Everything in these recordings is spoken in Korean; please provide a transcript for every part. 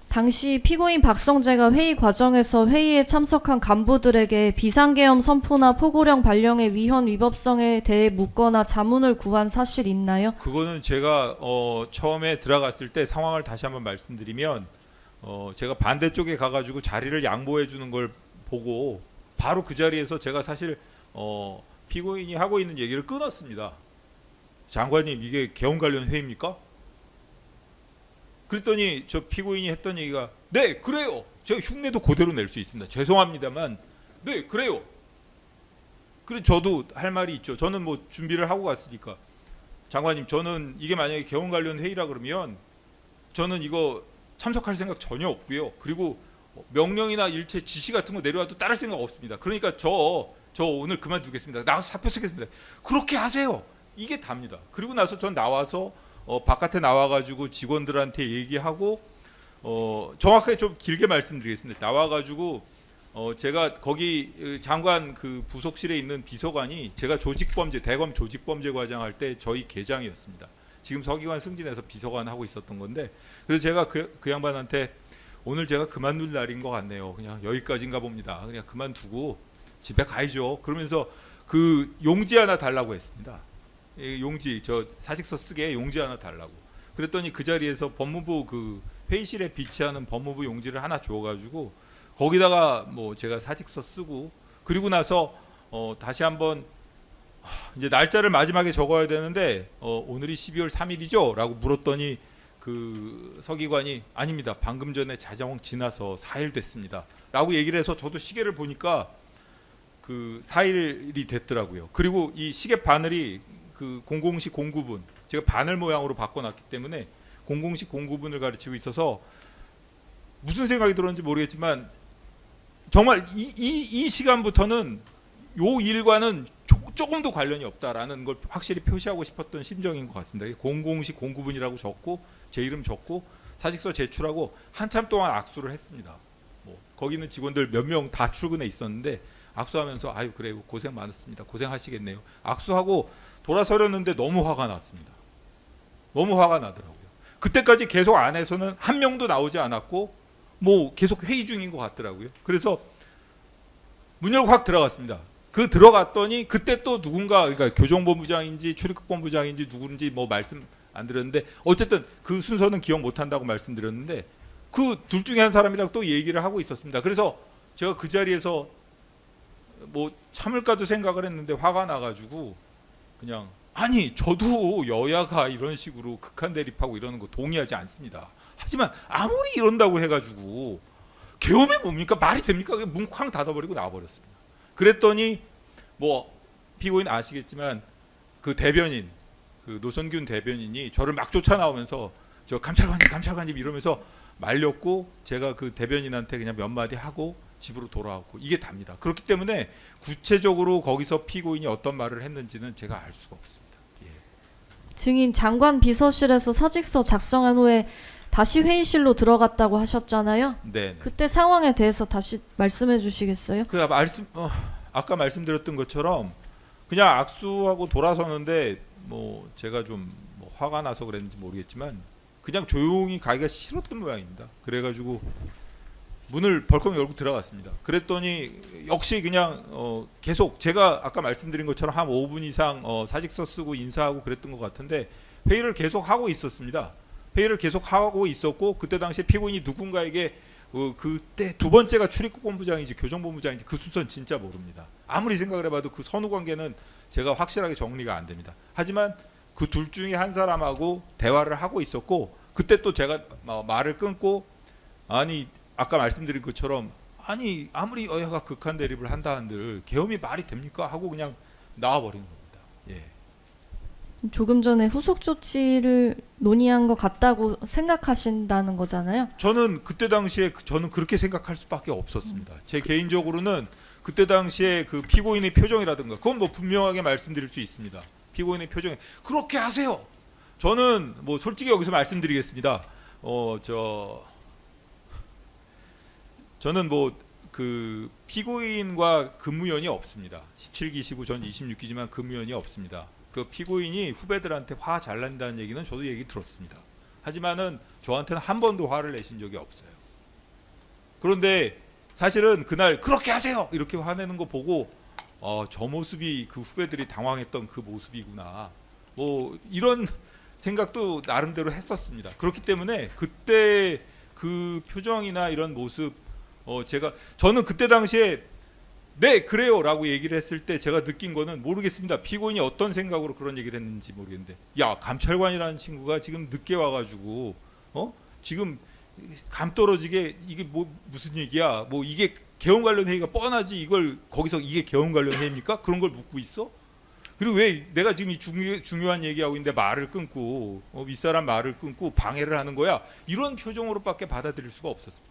당시 피고인 박성재가 회의 과정에서 회의에 참석한 간부들에게 비상계엄 선포나 포고령 발령의 위헌 위법성에 대해 묻거나 자문을 구한 사실 있나요? 그거는 제가 처음에 들어갔을 때 상황을 다시 한번 말씀드리면 제가 반대쪽에 가가지고 자리를 양보해 주는 걸 보고 바로 그 자리에서 제가 사실 피고인이 하고 있는 얘기를 끊었습니다. 장관님, 이게 계엄 관련 회의입니까? 그랬더니 저 피고인이 했던 얘기가 네 그래요. 제가 흉내도 그대로 낼 수 있습니다. 죄송합니다만 네 그래요. 그래서 저도 할 말이 있죠. 저는 뭐 준비를 하고 갔으니까 장관님, 저는 이게 만약에 계엄 관련 회의라 그러면 저는 이거 참석할 생각 전혀 없고요. 그리고 명령이나 일체 지시 같은 거 내려와도 따를 생각 없습니다. 그러니까 저 오늘 그만두겠습니다. 나가서 사표 쓰겠습니다. 그렇게 하세요. 이게 답니다. 그리고 나서 전 나와서 바깥에 나와가지고 직원들한테 얘기하고 정확하게 좀 길게 말씀드리겠습니다. 나와가지고 제가 거기 장관 그 부속실에 있는 비서관이 제가 조직범죄 대검 조직범죄과장 할 때 저희 계장이었습니다. 지금 서기관 승진해서 비서관 하고 있었던 건데, 그래서 제가 그 양반한테 오늘 제가 그만둘 날인 것 같네요. 그냥 여기까지인가 봅니다. 그냥 그만두고 집에 가야죠. 그러면서 그 용지 하나 달라고 했습니다. 용지, 저 사직서 쓰게 용지 하나 달라고. 그랬더니 그 자리에서 법무부 그 회의실에 비치하는 법무부 용지를 하나 줘가지고 거기다가 뭐 제가 사직서 쓰고, 그리고 나서 다시 한번 이제 날짜를 마지막에 적어야 되는데 오늘이 12월 3일이죠? 라고 물었더니 그 서기관이 아닙니다. 방금 전에 자정 지나서 4일 됐습니다. 라고 얘기를 해서 저도 시계를 보니까 그 4일이 됐더라고요. 그리고 이 시계 바늘이 그 00시 09분, 제가 바늘 모양으로 바꿔놨기 때문에 00시 09분을 가르치고 있어서 무슨 생각이 들었는지 모르겠지만 정말 이 시간부터는 요 일과는 조금도 관련이 없다라는 걸 확실히 표시하고 싶었던 심정인 것 같습니다. 00시 09분이라고 적고 제 이름 적고 사직서 제출하고 한참 동안 악수를 했습니다. 뭐 거기는 직원들 몇 명 다 출근해 있었는데 악수하면서 아유 그래요, 고생 많았습니다. 고생하시겠네요. 악수하고 돌아서려는데 너무 화가 났습니다. 너무 화가 나더라고요. 그때까지 계속 안에서는 한 명도 나오지 않았고 뭐 계속 회의 중인 것 같더라고요. 그래서 문 열고 확 들어갔습니다. 그 들어갔더니 그때 또 누군가, 그러니까 교정본부장인지 출입국본부장인지 누군지 뭐 말씀 안 드렸는데 어쨌든 그 순서는 기억 못 한다고 말씀드렸는데 그 둘 중에 한 사람이랑 또 얘기를 하고 있었습니다. 그래서 제가 그 자리에서 뭐 참을까도 생각을 했는데 화가 나가지고 그냥 아니 저도 여야가 이런 식으로 극한 대립하고 이러는 거 동의하지 않습니다. 하지만 아무리 이런다고 해가지고 계엄이 뭡니까? 말이 됩니까? 문 쾅 닫아버리고 나와버렸습니다. 그랬더니 뭐 피고인 아시겠지만 그 대변인, 그 노선균 대변인이 저를 막 쫓아 나오면서 저 감찰관님 이러면서 말렸고 제가 그 대변인한테 그냥 몇 마디 하고 집으로 돌아왔고 이게 답니다. 그렇기 때문에 구체적으로 거기서 피고인이 어떤 말을 했는지는 제가 알 수가 없습니다. 예. 증인 장관 비서실에서 사직서 작성한 후에 다시 회의실로 들어갔다고 하셨잖아요. 네. 그때 상황에 대해서 다시 말씀해 주시겠어요? 그 아까 말씀드렸던 것처럼 그냥 악수하고 돌아서는데 뭐 제가 좀뭐 화가 나서 그랬는지 모르겠지만 그냥 조용히 가기가 싫었던 모양입니다. 그래가지고 문을 벌컥 열고 들어갔습니다. 그랬더니 역시 그냥 계속 제가 아까 말씀드린 것처럼 한 5분 이상 사직서 쓰고 인사하고 그랬던 것 같은데 회의를 계속 하고 있었습니다. 회의를 계속 하고 있었고 그때 당시에 피고인이 누군가에게 그때 두 번째가 출입국본부장인지 교정본부장인지 그 순서는 진짜 모릅니다. 아무리 생각을 해봐도 그 선후 관계는 제가 확실하게 정리가 안 됩니다. 하지만 그 둘 중에 한 사람하고 대화를 하고 있었고 그때 또 제가 말을 끊고 아니 아까 말씀드린 것처럼 아니 아무리 여야가 극한 대립을 한다 한들 계엄이 말이 됩니까? 하고 그냥 나와버리는 겁니다. 예. 조금 전에 후속 조치를 논의한 것 같다고 생각하신다는 거잖아요. 저는 그때 당시에 저는 그렇게 생각할 수밖에 없었습니다. 제 개인적으로는 그때 당시에 그 피고인의 표정이라든가 그건 뭐 분명하게 말씀드릴 수 있습니다. 피고인의 표정이 그렇게 하세요. 저는 뭐 솔직히 여기서 말씀드리겠습니다. 저는 뭐 그 피고인과 근무연이 없습니다. 17기시고 전 26기지만 근무연이 없습니다. 그 피고인이 후배들한테 화 잘 낸다는 얘기는 저도 얘기 들었습니다. 하지만은 저한테는 한 번도 화를 내신 적이 없어요. 그런데 사실은 그날 그렇게 하세요 이렇게 화내는 거 보고 저 모습이 그 후배들이 당황했던 그 모습이구나. 뭐 이런 생각도 나름대로 했었습니다. 그렇기 때문에 그때 그 표정이나 이런 모습 저는 그때 당시에 네 그래요라고 얘기를 했을 때 제가 느낀 거는 모르겠습니다. 피고인이 어떤 생각으로 그런 얘기를 했는지 모르겠는데 야 감찰관이라는 친구가 지금 늦게 와가지고 지금 감 떨어지게 이게 뭐 무슨 얘기야? 뭐 이게 개헌 관련 회의가 뻔하지 이걸 거기서 이게 개헌 관련 회의입니까? 그런 걸 묻고 있어? 그리고 왜 내가 지금 이 중요한 얘기하고 있는데 말을 끊고 윗사람 말을 끊고 방해를 하는 거야? 이런 표정으로밖에 받아들일 수가 없었습니다.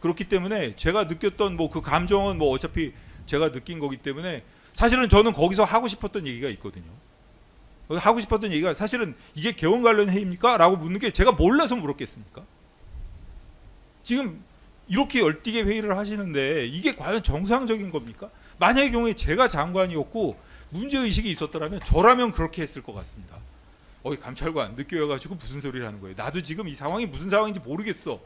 그렇기 때문에 제가 느꼈던 뭐 그 감정은 뭐 어차피 제가 느낀 거기 때문에 사실은 저는 거기서 하고 싶었던 얘기가 있거든요. 하고 싶었던 얘기가 사실은 이게 개헌 관련 회의입니까? 라고 묻는 게 제가 몰라서 물었겠습니까? 지금 이렇게 열띠게 회의를 하시는데 이게 과연 정상적인 겁니까? 만약의 경우에 제가 장관이었고 문제의식이 있었더라면 저라면 그렇게 했을 것 같습니다. 감찰관 늦게 와가지고 무슨 소리를 하는 거예요. 나도 지금 이 상황이 무슨 상황인지 모르겠어.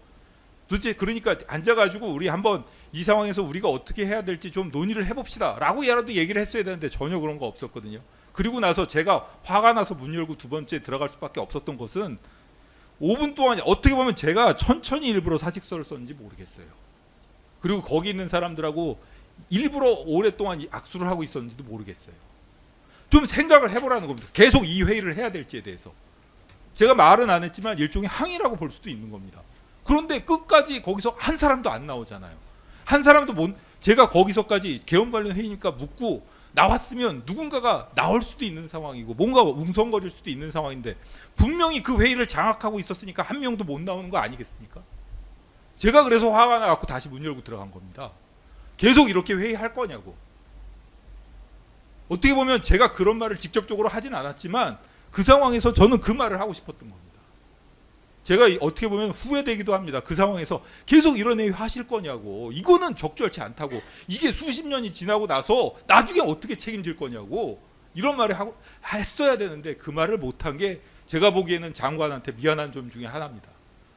도대체 그러니까 앉아가지고 우리 한번 이 상황에서 우리가 어떻게 해야 될지 좀 논의를 해봅시다 라고 야라도 얘기를 했어야 되는데 전혀 그런 거 없었거든요. 그리고 나서 제가 화가 나서 문 열고 두 번째 들어갈 수밖에 없었던 것은 5분 동안 어떻게 보면 제가 천천히 일부러 사직서를 썼는지 모르겠어요. 그리고 거기 있는 사람들하고 일부러 오랫동안 악수를 하고 있었는지도 모르겠어요. 좀 생각을 해보라는 겁니다. 계속 이 회의를 해야 될지에 대해서. 제가 말은 안 했지만 일종의 항의라고 볼 수도 있는 겁니다. 그런데 끝까지 거기서 한 사람도 안 나오잖아요. 한 사람도 제가 거기서까지 개헌 관련 회의니까 묻고 나왔으면 누군가가 나올 수도 있는 상황이고 뭔가 웅성거릴 수도 있는 상황인데 분명히 그 회의를 장악하고 있었으니까 한 명도 못 나오는 거 아니겠습니까? 제가 그래서 화가 나갖고 다시 문 열고 들어간 겁니다. 계속 이렇게 회의할 거냐고. 어떻게 보면 제가 그런 말을 직접적으로 하진 않았지만 그 상황에서 저는 그 말을 하고 싶었던 겁니다. 제가 어떻게 보면 후회되기도 합니다. 그 상황에서 계속 이런 회의 하실 거냐고. 이거는 적절치 않다고. 이게 수십 년이 지나고 나서 나중에 어떻게 책임질 거냐고. 이런 말을 했어야 되는데 그 말을 못한 게 제가 보기에는 장관한테 미안한 점 중에 하나입니다.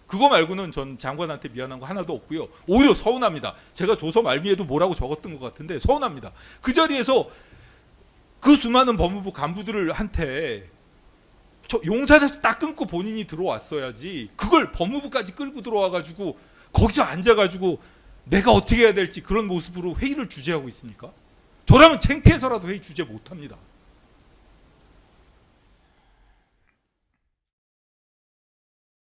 그거 말고는 전 장관한테 미안한 거 하나도 없고요. 오히려 서운합니다. 제가 조서 말미에도 뭐라고 적었던 것 같은데 서운합니다. 그 자리에서 그 수많은 법무부 간부들한테 용산에서 딱 끊고 본인이 들어왔어야지 그걸 법무부까지 끌고 들어와가지고 거기서 앉아가지고 내가 어떻게 해야 될지 그런 모습으로 회의를 주재하고 있습니까? 저라면 창피해서라도 회의 주재 못합니다.